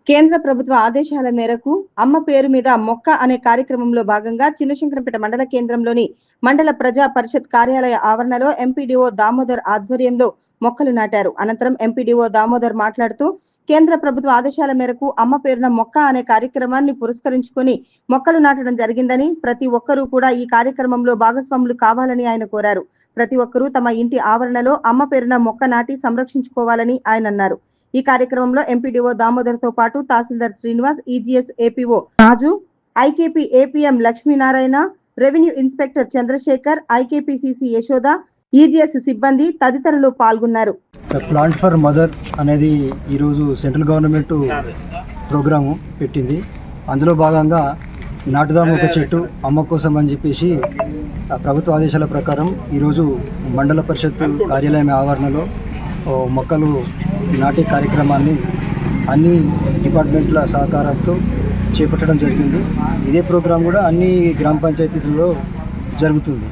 కేంద్ర ప్రభుత్వ ఆదేశాల మేరకు అమ్మ పేరు మీద మొక్క అనే కార్యక్రమంలో భాగంగా చిన్నశంకరంపేట మండల కేంద్రంలోని మండల ప్రజా పరిషత్ కార్యాలయ ఆవరణలో ఎంపీడీఓ దామోదర్ ఆధ్వర్యంలో మొక్కలు నాటారు. అనంతరం ఎంపీడీఓ దామోదర్ మాట్లాడుతూ కేంద్ర ప్రభుత్వ ఆదేశాల మేరకు అమ్మ పేరున మొక్క అనే కార్యక్రమాన్ని పురస్కరించుకొని మొక్కలు నాటడం జరిగిందని, ప్రతి ఒక్కరూ కూడా ఈ కార్యక్రమంలో భాగస్వాములు కావాలని ఆయన కోరారు. ప్రతి ఒక్కరూ తమ ఇంటి ఆవరణలో అమ్మ పేరున మొక్క నాటి సంరక్షించుకోవాలని ఆయన అన్నారు. ఈ కార్యక్రమంలో ఎంపీడీఓ దామోదర్ తో పాటు తహసీల్దార్ Srinivas, EGS APO Raju, IKP APM Lakshminarayana, revenue inspector Chandrasekhar, IKP CC Yashoda, EGS సిబ్బంది తదితరులు పాల్గొన్నారు. ప్లాంట్ ఫర్ మదర్ అనేది ఈరోజు సెంట్రల్ గవర్నమెంట్ ప్రోగ్రాము పెట్టింది. అందులో భాగంగా నాటుదాము ఒక చెట్టు అమ్మ కోసం అని చెప్పేసి ప్రభుత్వ ఆదేశాల ప్రకారం ఈరోజు మండల పరిషత్ కార్యాలయం ఆవరణలో మొక్కలు నాటే కార్యక్రమాన్ని అన్ని డిపార్ట్మెంట్ల సహకారంతో చేపట్టడం జరిగింది. ఇదే ప్రోగ్రాం కూడా అన్ని గ్రామ పంచాయతీలలో జరుగుతుంది.